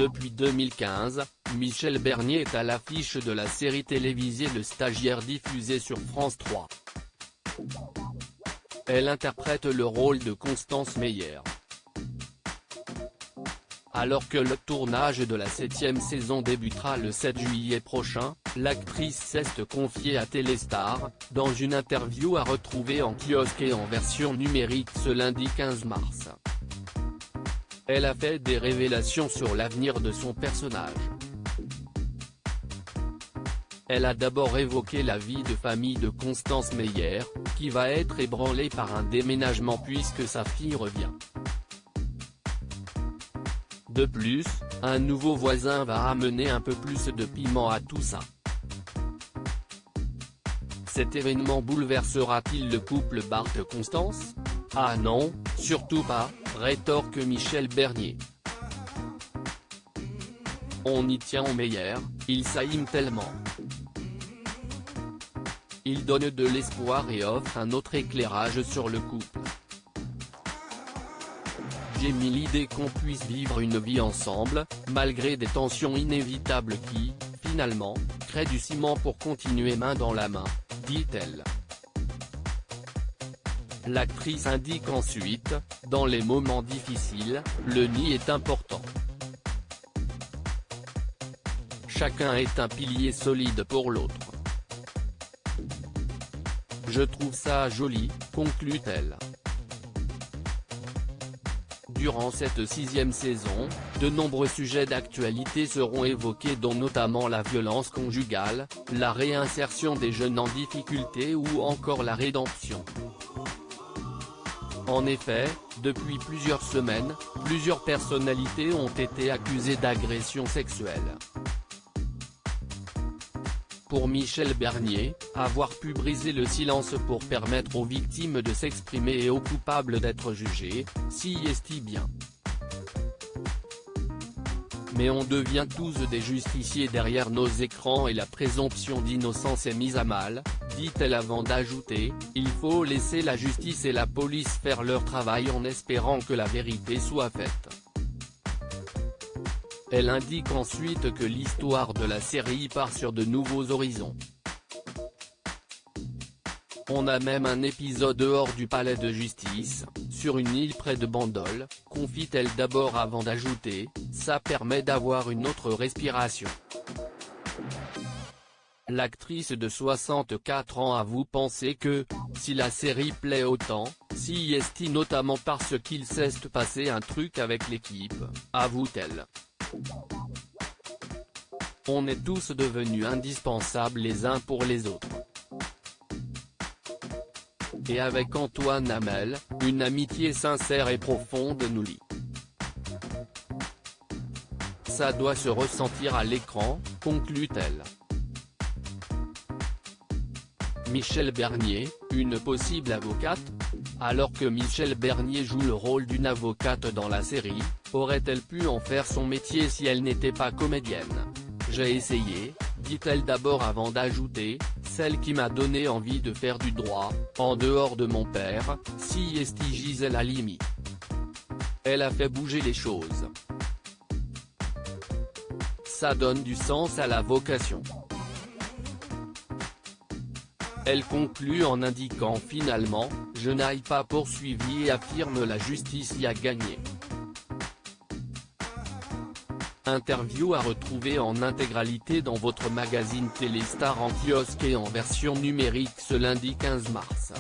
Depuis 2015, Michel Bernier est à l'affiche de la série télévisée Le Stagiaire diffusée sur France 3. Elle interprète le rôle de Constance Meyer. Alors que le tournage de la 7e saison débutera le 7 juillet prochain, l'actrice s'est confiée à Téléstar, dans une interview à retrouver en kiosque et en version numérique ce lundi 15 mars. Elle a fait des révélations sur l'avenir de son personnage. Elle a d'abord évoqué la vie de famille de Constance Meyer, qui va être ébranlée par un déménagement puisque sa fille revient. De plus, un nouveau voisin va amener un peu plus de piment à tout ça. Cet événement bouleversera-t-il le couple Bart-Constance ? Ah non, surtout pas, rétorque Michel Bernier. On y tient au Meyer, il s'aime tellement. Il donne de l'espoir et offre un autre éclairage sur le couple. J'ai mis l'idée qu'on puisse vivre une vie ensemble, malgré des tensions inévitables qui, finalement, créent du ciment pour continuer main dans la main, dit-elle. L'actrice indique ensuite, dans les moments difficiles, le nid est important. Chacun est un pilier solide pour l'autre. Je trouve ça joli, conclut-elle. Durant cette 6e saison, de nombreux sujets d'actualité seront évoqués dont notamment la violence conjugale, la réinsertion des jeunes en difficulté ou encore la rédemption. En effet, depuis plusieurs semaines, plusieurs personnalités ont été accusées d'agression sexuelle. Pour Michel Bernier, avoir pu briser le silence pour permettre aux victimes de s'exprimer et aux coupables d'être jugés, s'y est bien. Mais on devient tous des justiciers derrière nos écrans et la présomption d'innocence est mise à mal, dit-elle avant d'ajouter, il faut laisser la justice et la police faire leur travail en espérant que la vérité soit faite. Elle indique ensuite que l'histoire de la série part sur de nouveaux horizons. On a même un épisode hors du palais de justice, sur une île près de Bandol, confie-t-elle d'abord avant d'ajouter, ça permet d'avoir une autre respiration. L'actrice de 64 ans avoue penser que, si la série plaît autant, si est notamment parce qu'il s'est passé un truc avec l'équipe, avoue-t-elle. On est tous devenus indispensables les uns pour les autres. Et avec Antoine Hamel, une amitié sincère et profonde nous lie. Ça doit se ressentir à l'écran, conclut-elle. Michel Bernier, une possible avocate ? Alors que Michel Bernier joue le rôle d'une avocate dans la série, aurait-elle pu en faire son métier si elle n'était pas comédienne ? J'ai essayé, dit-elle d'abord avant d'ajouter, celle qui m'a donné envie de faire du droit, en dehors de mon père, si est Gisèle Halimi. Elle a fait bouger les choses. Ça donne du sens à la vocation. Elle conclut en indiquant finalement, je n'aille pas poursuivi et affirme la justice y a gagné. Interview à retrouver en intégralité dans votre magazine Téléstar en kiosque et en version numérique ce lundi 15 mars.